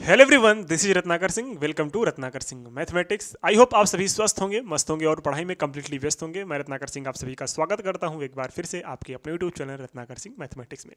Hello everyone, this is Ratnakar Singh. Welcome to Ratnakar Singh mathematics. I hope आप सभी स्वस्थ होंगे, मस्त होंगे और पढ़ाई में कंप्लीटली व्यस्त होंगे। मैं रत्नाकर सिंह आप सभी का स्वागत करता हूं एक बार फिर से आपके अपने YouTube channel Ratnakar Singh mathematics में।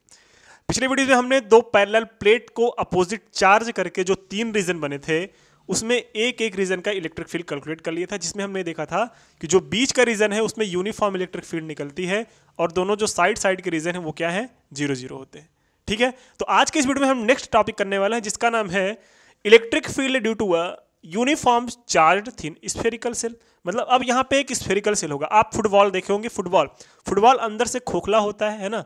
पिछले वीडियो में हमने दो पैरेलल प्लेट को अपोजिट चार्ज करके जो तीन रीजन बने थे उसमें एक एक रीजन का इलेक्ट्रिक फील्ड कैलकुलेट कर लिया था, जिसमें हमने देखा था कि जो बीच का रीजन है उसमें यूनिफॉर्म इलेक्ट्रिक फील्ड निकलती है और दोनों जो साइड साइड के रीजन है वो क्या है, 0-0 होते हैं। ठीक है, तो आज के इस वीडियो में हम नेक्स्ट टॉपिक करने वाले हैं जिसका नाम है electric field due to a uniform charge thin spherical shell. मतलब अब यहाँ पे एक स्फेरिकल सेल होगा। आप फुटबॉल देखे होंगे, फुटबॉल अंदर से खोखला होता है ना,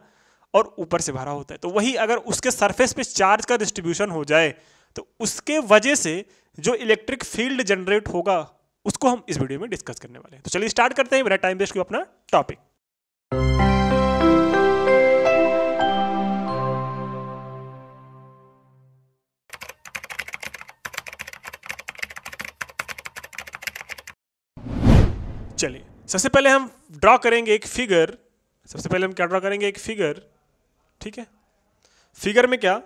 और ऊपर से भरा होता है। तो वही अगर उसके सरफेस पे चार्ज का डिस्ट्रीब्यूशन हो जाए तो उसके वजह से जो इलेक्ट्रिक फील्ड जनरेट होगा उसको हम इस वीडियो में डिस्कस करने वाले हैं। तो चलिए स्टार्ट करते हैं बिना टाइम वेस्ट किए अपना टॉपिक। चलिए सबसे पहले हम ड्रॉ करेंगे एक फिगर। सबसे पहले हम क्या ड्रॉ करेंगे, एक फिगर। ठीक है, फिगर में क्या,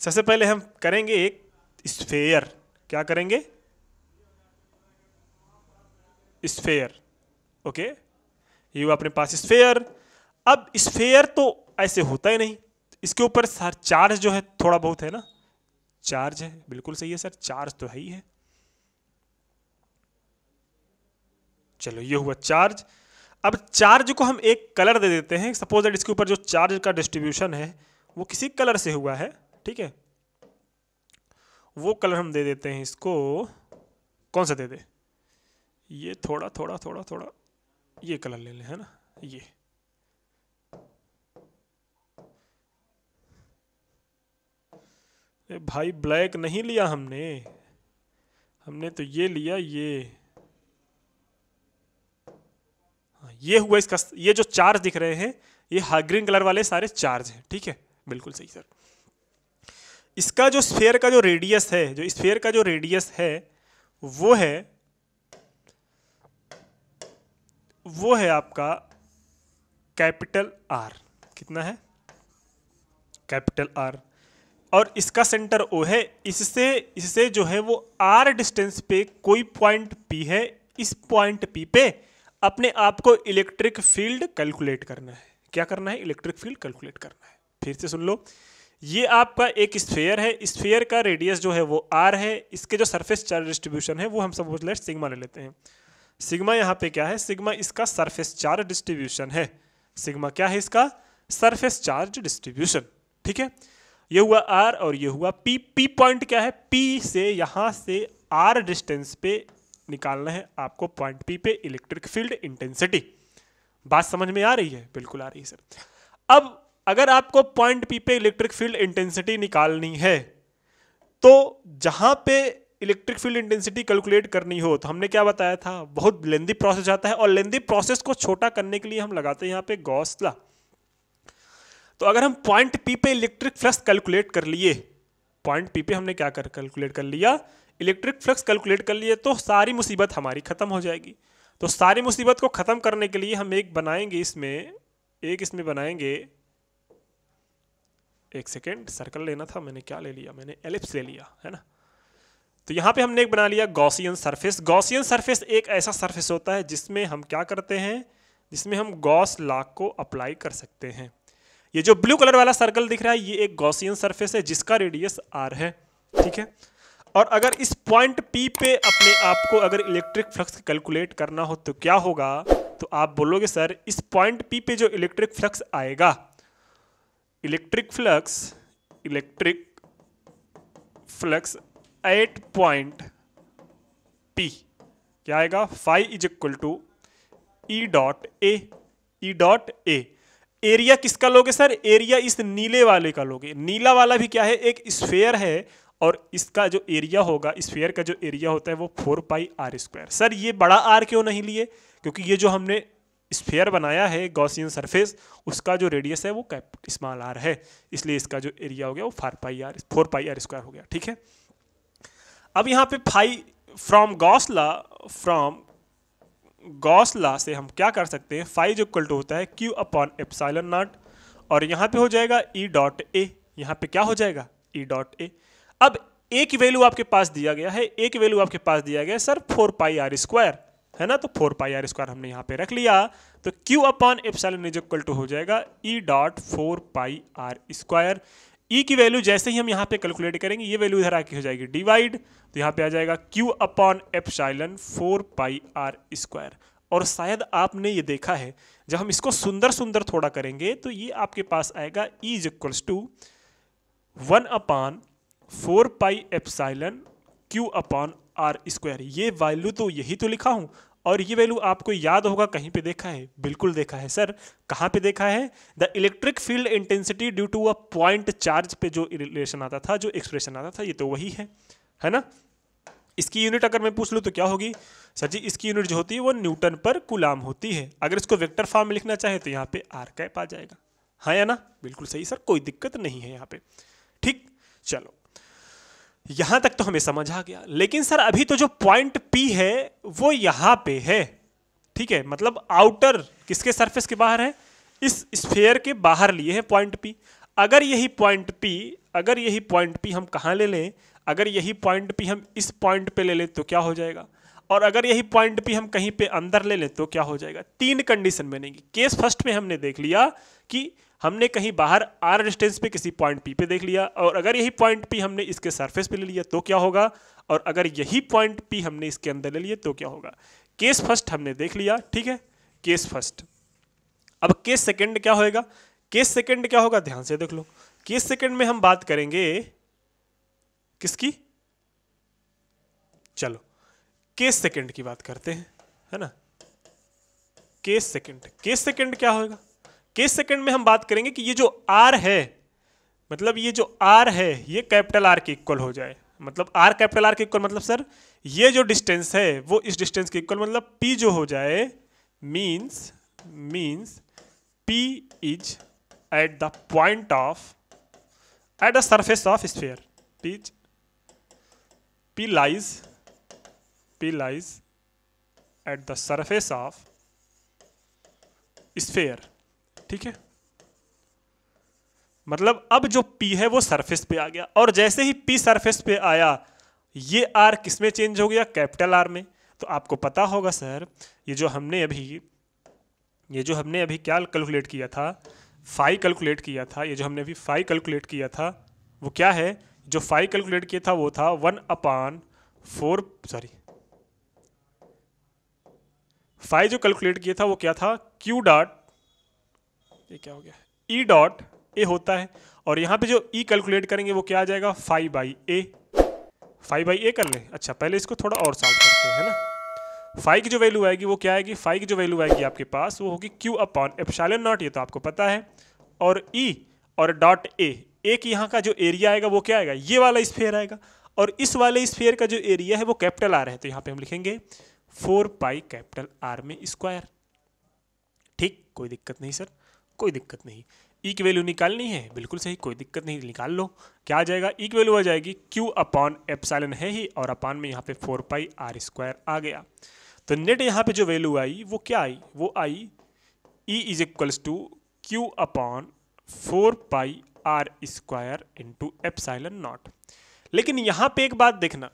सबसे पहले हम करेंगे एक स्फेयर। क्या करेंगे, स्फेयर। ओके, ये हुआ अपने पास स्फेयर। अब स्फेयर तो ऐसे होता ही नहीं, इसके ऊपर चार्ज जो है थोड़ा बहुत है ना, चार्ज है। बिल्कुल सही है सर, चार्ज तो है ही है। चलो ये हुआ चार्ज। अब चार्ज को हम एक कलर दे देते हैं। सपोज दैट इसके ऊपर जो चार्ज का डिस्ट्रीब्यूशन है वो किसी कलर से हुआ है। ठीक है, वो कलर हम दे देते हैं इसको। कौन सा दे दे, ये थोड़ा थोड़ा थोड़ा थोड़ा ये कलर ले लें, है ना। ये भाई ब्लैक नहीं लिया हमने तो ये लिया, ये हुआ इसका। ये जो चार्ज दिख रहे हैं ये ग्रीन कलर वाले सारे चार्ज हैं। ठीक है, बिल्कुल सही सर। इसका जो स्फीयर का जो रेडियस है, वो है आपका कैपिटल आर। कितना है, कैपिटल आर। और इसका सेंटर ओ है। इससे जो है वो आर डिस्टेंस पे कोई पॉइंट पी है। इस पॉइंट पी पे अपने आप को इलेक्ट्रिक फील्ड कैलकुलेट करना है। क्या करना है, इलेक्ट्रिक फील्ड कैलकुलेट करना है। फिर से सुन लो, ये आपका एक स्फीयर है। स्फीयर का रेडियस जो है वो आर है। इसके जो सरफेस चार्ज डिस्ट्रीब्यूशन है वो हम सपोज लेट सिग्मा ले लेते हैं। सिग्मा यहाँ पे क्या है, सिग्मा इसका सरफेस चार्ज डिस्ट्रीब्यूशन है। सिग्मा क्या है, इसका सरफेस चार्ज डिस्ट्रीब्यूशन। ठीक है, ये हुआ आर और ये हुआ पी। पी पॉइंट क्या है, पी से यहाँ से आर डिस्टेंस पे निकालना है आपको पॉइंट पी पे इलेक्ट्रिक फील्ड इंटेंसिटी। बात समझ में आ रही है? बिल्कुल आ रही है सर। अब अगर आपको पॉइंट पी पे इलेक्ट्रिक फील्ड इंटेंसिटी निकालनी है तो जहां पे इलेक्ट्रिक फील्ड इंटेंसिटी कैलकुलेट करनी हो तो हमने क्या बताया था, बहुत लेंदी प्रोसेस जाता है। और लेंदी प्रोसेस को छोटा करने के लिए हम लगाते हैं यहाँ पे गॉस लॉ। तो अगर हम पॉइंट पी पे इलेक्ट्रिक फ्लक्स कैलकुलेट कर लिए, पॉइंट पी पे हमने क्या कैलकुलेट कर लिया, इलेक्ट्रिक फ्लक्स कैलकुलेट कर लिए, तो सारी मुसीबत हमारी खत्म हो जाएगी। तो सारी मुसीबत को खत्म करने के लिए हम एक बनाएंगे इसमें बनाएंगे, एक सेकेंड, सर्कल लेना था, मैंने क्या ले लिया, मैंने एलिप्स ले लिया, है ना। तो यहां पे हमने एक बना लिया गॉसियन सरफेस। गॉसियन सरफेस एक ऐसा सरफेस होता है जिसमें हम क्या करते हैं, जिसमें हम गॉस लॉ को अप्लाई कर सकते हैं। ये जो ब्लू कलर वाला सर्कल दिख रहा है ये एक गॉसियन सरफेस है जिसका रेडियस आर है। ठीक है, और अगर इस पॉइंट पी पे अपने आप को अगर इलेक्ट्रिक फ्लक्स कैलकुलेट करना हो तो क्या होगा, तो आप बोलोगे सर इस पॉइंट पी पे जो इलेक्ट्रिक फ्लक्स आएगा, electric flux at point P क्या आएगा, phi is equal to E dot A. Area किसका लोगे सर, एरिया इस नीले वाले का लोगे। नीला वाला भी क्या है, एक स्फीयर है और इसका जो एरिया होगा, स्फीयर का जो एरिया होता है वो 4 पाई आर स्क्वायर। सर ये बड़ा आर क्यों नहीं लिए, क्योंकि ये जो हमने स्फीयर बनाया है गॉसियन सरफेस उसका जो रेडियस है वो स्मॉल आर है, इसलिए इसका जो एरिया हो गया वो 4 पाई आर स्क्वायर हो गया। ठीक है, अब यहाँ पे फ्रॉम गॉस लॉ से हम क्या कर सकते हैं, फाई जो इक्वल टू होता है Q अपॉन एप्सिलॉन नॉट, और यहाँ पे हो जाएगा E डॉट ए। यहाँ पे क्या हो जाएगा, E डॉट ए। अब ए की वैल्यू आपके पास दिया गया है, ए की वैल्यू आपके पास दिया गया है सर 4 पाई आर स्क्वायर, है ना, तो 4 पाई आर स्क्वायर हमने यहाँ पे रख लिया, तो Q upon epsilon is equal to हो जाएगा E dot 4 pi R square. E की वैल्यू जैसे ही हम यहाँ पे कैलकुलेट करेंगे ये वैल्यू इधर आके हो जाएगी डिवाइड, तो यहाँ पे आ जाएगा Q upon epsilon 4 pi R square. और शायद आपने ये देखा है जब हम इसको सुंदर सुंदर थोड़ा करेंगे तो ये आपके पास आएगा E is equals to 1 upon 4 pi epsilon Q upon R square. ये वैल्यू तो यही तो लिखा हूं, और ये वैल्यू आपको याद होगा कहीं पे देखा है, बिल्कुल देखा है सर। कहां पे देखा है? The electric field intensity due to a point charge पे जो रिलेशन आता था, जो एक्सप्रेशन आता था, ये तो वही है ना। इसकी यूनिट अगर मैं पूछ लूँ तो क्या होगी सर जी? इसकी यूनिट जो होती है वो न्यूटन पर कूलाम होती है। अगर इसको वेक्टर फॉर्म में लिखना चाहे तो यहाँ पे आर कैप आ जाएगा, हाँ या ना? बिल्कुल सही सर, कोई दिक्कत नहीं है यहाँ पे। ठीक, चलो यहां तक तो हमें समझ आ गया। लेकिन सर अभी तो जो पॉइंट P है वो यहां पे है, ठीक है, मतलब आउटर किसके सरफेस के बाहर है? इस स्फीयर के बाहर लिए है पॉइंट P। अगर यही पॉइंट P हम कहां ले लें, अगर यही पॉइंट P हम इस पॉइंट पे ले लें तो क्या हो जाएगा, और अगर यही पॉइंट P हम कहीं पे अंदर ले लें तो क्या हो जाएगा? तीन कंडीशन बनेगी। केस फर्स्ट में हमने देख लिया कि हमने कहीं बाहर r डिस्टेंस पे किसी पॉइंट P पे देख लिया, और अगर यही पॉइंट P हमने इसके सरफेस पे ले लिया तो क्या होगा, और अगर यही पॉइंट P हमने इसके अंदर ले लिया तो क्या होगा। केस फर्स्ट हमने देख लिया, ठीक है, केस फर्स्ट। अब केस सेकंड क्या होएगा? केस सेकंड क्या होगा, ध्यान से देख लो। केस सेकंड में हम बात करेंगे किसकी? चलो केस सेकंड की बात करते हैं, है ना। केस सेकंड क्या होएगा? केस सेकंड में हम बात करेंगे कि ये जो R है, मतलब ये जो R है ये कैपिटल R के इक्वल हो जाए। मतलब R कैपिटल R के इक्वल मतलब सर ये जो डिस्टेंस है वो इस डिस्टेंस के इक्वल, मतलब P जो हो जाए means P is at the point of, at the surface of sphere. P lies at the surface of sphere, ठीक है। मतलब अब जो P है वो सरफेस पे आ गया, और जैसे ही P सरफेस पे आया ये R किस में चेंज हो गया? कैपिटल R में। तो आपको पता होगा सर ये जो हमने अभी क्या कैलकुलेट किया था, फाई कैलकुलेट किया था, ये जो हमने अभी फाई कैलकुलेट किया था वो क्या है? जो फाई कैलकुलेट किया था वो था 1/4, फाई जो कैलकुलेट किया था वो क्या था? Q डॉट, ये क्या हो गया, E डॉट A होता है, और यहाँ पे जो E कैलकुलेट करेंगे वो क्या आ जाएगा? 5/A कर लें। अच्छा पहले इसको थोड़ा और सॉल्व करते हैं, है ना। फाई की जो वैल्यू आएगी वो क्या आएगी? फाई की जो वैल्यू आएगी आपके पास वो होगी Q अपॉन एप्सिलॉन नॉट, ये तो आपको पता है, और E और डॉट A की यहाँ का जो एरिया आएगा वो क्या आएगा? ये वाला स्फीयर आएगा, और इस वाले स्फीयर का जो एरिया है वो कैपिटल R है, तो यहाँ पे हम लिखेंगे 4 पाई कैपिटल R में स्क्वायर। ठीक, कोई दिक्कत नहीं सर, कोई दिक्कत नहीं। E की वैल्यू निकालनी है, बिल्कुल सही, कोई दिक्कत नहीं, निकाल लो। क्या आ जाएगा? E की वैल्यू आ जाएगी Q अपॉन एप्सिलॉन है ही, और अपॉन में यहाँ पे 4 पाई R स्क्वायर आ गया। तो नेट यहाँ पे जो वैल्यू आई वो क्या आई? वो आई E is equals to Q upon 4 pi R square into epsilon not. लेकिन यहाँ पे एक बात देखना,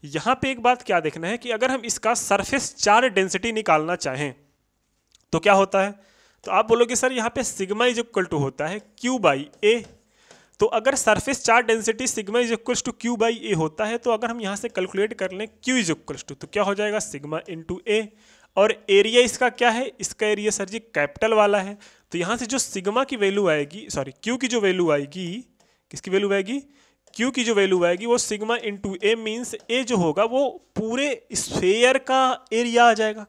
यहाँ पे एक बात क्या देखना है कि अगर हम इसका सरफेस चार्ज डेंसिटी निकालना चाहें तो क्या होता है? तो आप बोलोगे सर यहाँ पे सिग्मा इज इक्वल टू होता है Q/A। तो अगर surface charge density sigma is equals to Q/A होता है, तो अगर हम यहाँ से कैलकुलेट कर लें Q इज इक्वल्स टू, तो क्या हो जाएगा? Sigma into A। और एरिया इसका क्या है? इसका एरिया सर जी कैपिटल वाला है, तो यहाँ से जो सिग्मा की वैल्यू आएगी, सॉरी Q की जो वैल्यू आएगी, किसकी वैल्यू आएगी? Q की जो वैल्यू आएगी वो sigma into A means A जो होगा वो पूरे स्फीयर का एरिया आ जाएगा।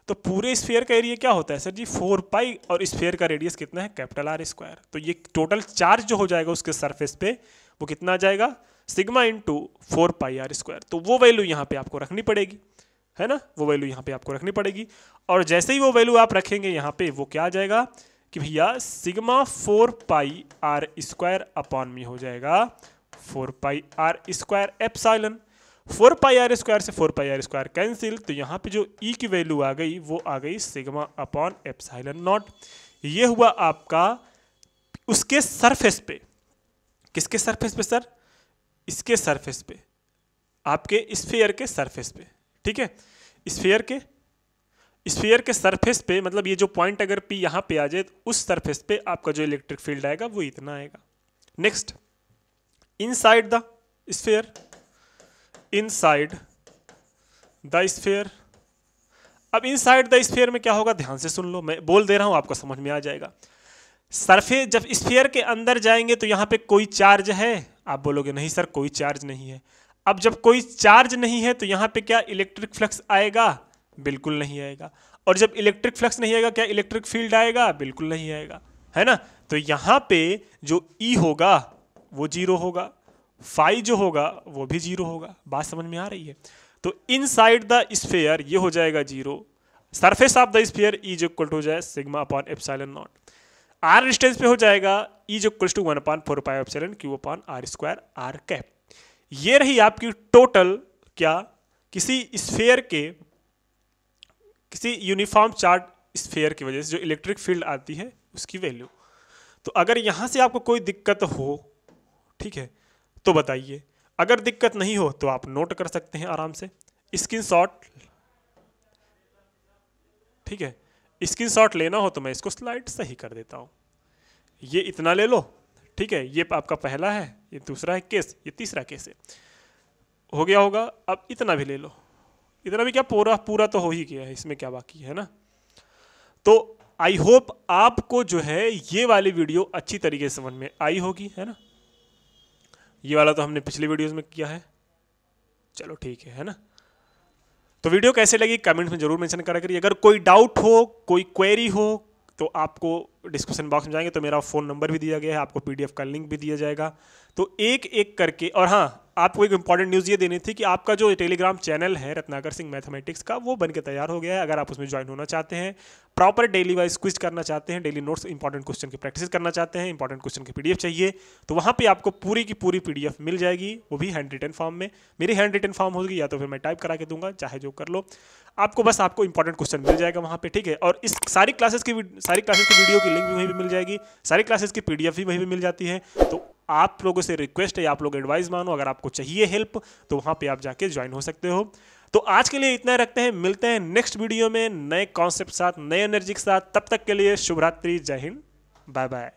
तो पूरे स्फीयर का एरिया क्या होता है सर जी? 4 पाई, और स्फीयर का रेडियस कितना है? Capital R square. तो ये टोटल चार्ज जो हो जाएगा उसके सरफेस पे वो कितना आ जाएगा? Sigma into 4 pi R square. तो वो वैल्यू यहाँ पे आपको रखनी पड़ेगी, है ना, वो वैल्यू यहाँ पे आपको रखनी पड़ेगी। और जैसे ही वो वैल्यू आप रखेंगे यहाँ पे वो क्या आ जाएगा कि भैया sigma 4 pi R square upon में हो जाएगा 4 pi R square epsilon. 4 pi R square से 4 पाई R स्क्वायर कैंसिल, तो यहाँ पे जो E की वैल्यू आ गई वो आ गई सिग्मा अपॉन एप्सिलॉन नॉट। ये हुआ आपका उसके सरफेस पे, किसके सरफेस पे सर? इसके सरफेस पे, आपके स्फीयर के सरफेस पे, ठीक है। स्फीयर के सरफेस पे, मतलब ये जो पॉइंट अगर P यहाँ पे आ जाए तो उस सरफेस पे आपका जो इलेक्ट्रिक फील्ड आएगा वो इतना आएगा। Next, inside the sphere, inside the sphere. अब इनसाइड द स्फीयर में क्या होगा, ध्यान से सुन लो, मैं बोल दे रहा हूं, आपको समझ में आ जाएगा। सरफेस, जब स्फीयर के अंदर जाएंगे तो यहाँ पे कोई चार्ज है, आप बोलोगे नहीं सर कोई चार्ज नहीं है। अब जब कोई चार्ज नहीं है तो यहाँ पे क्या इलेक्ट्रिक फ्लक्स आएगा, बिल्कुल नहीं आएगा। और जब इलेक्ट्रिक फ्लक्स नहीं आएगा क्या इलेक्ट्रिक फील्ड आएगा, बिल्कुल नहीं आएगा, है ना। तो यहाँ पे जो E होगा वो जीरो होगा, फाई जो होगा वो भी जीरो होगा। बात समझ में आ रही है। तो इनसाइड द स्फीयर ये हो जाएगा zero, surface of the sphere E equal to हो जाए sigma upon epsilon not, R distance पे हो जाएगा E equal to 1/4 pi epsilon Q upon R square R cap. ये रही आपकी टोटल, क्या, किसी स्फीयर के, किसी यूनिफॉर्म चार्ज स्फीयर की वजह से जो इलेक्ट्रिक फील्ड आती है उसकी वैल्यू। तो अगर यहां से आपको कोई दिक्कत हो, ठीक है, तो बताइए। अगर दिक्कत नहीं हो तो आप नोट कर सकते हैं आराम से, स्क्रीनशॉट, ठीक है। स्क्रीनशॉट लेना हो तो मैं इसको स्लाइड सही कर देता हूं। ये इतना ले लो, ठीक है, ये आपका पहला है, ये दूसरा है केस, ये तीसरा केस है, हो गया होगा। अब इतना भी ले लो, इतना भी क्या पूरा पूरा तो हो ही गया है, इसमें क्या बाकी है ना। तो आई होप आपको जो है ये वाली वीडियो अच्छी तरीके से समझ में आई होगी, है ना। ये वाला तो हमने पिछली वीडियोस में किया है, चलो ठीक है ना। तो वीडियो कैसे लगी कमेंट में जरूर मेंशन करा करिए। अगर कोई डाउट हो, कोई क्वेरी हो तो आपको डिस्क्रिप्शन बॉक्स में जाएंगे तो मेरा फ़ोन नंबर भी दिया गया है, आपको PDF का लिंक भी दिया जाएगा। तो एक एक करके, और हाँ, आपको एक इंपॉर्टेंट न्यूज़ ये देनी थी कि आपका जो टेलीग्राम चैनल है रत्नाकर सिंह मैथमेटिक्स का, वो बनके तैयार हो गया है। अगर आप उसमें ज्वाइन होना चाहते हैं, प्रॉपर डेली वाइज क्विज करना चाहते हैं, डेली नोट्स, इंपॉर्टेंट क्वेश्चन की प्रैक्टिस करना चाहते हैं, इंपॉर्टेंट क्वेश्चन की PDF चाहिए, तो वहाँ पे आपको पूरी की पूरी PDF मिल जाएगी, वो भी हैंड रिटन फॉर्म में। मेरी हैंड रिटन फॉर्म होगी या तो फिर मैं टाइप करा के दूंगा, चाहे जो कर लो, आपको बस आपको इंपॉर्टेंट क्वेश्चन मिल जाएगा वहाँ पे, ठीक है। और इस सारी क्लासेस की वीडियो की लिंक भी वहीं पे मिल जाएगी, सारी क्लासेस की PDF भी वहीं पे मिल जाती है। तो आप लोगों से रिक्वेस्ट है, आप लोग एडवाइस मानो, अगर आपको चाहिए हेल्प तो वहाँ पे आप जाके ज्वाइन हो सकते हो। तो आज के लिए इतना रखते हैं, मिलते हैं नेक्स्ट वीडियो में नए कॉन्सेप्ट साथ, नए एनर्जी के साथ। तब तक के लिए शुभ रात्रि, जय हिंद, बाय बाय।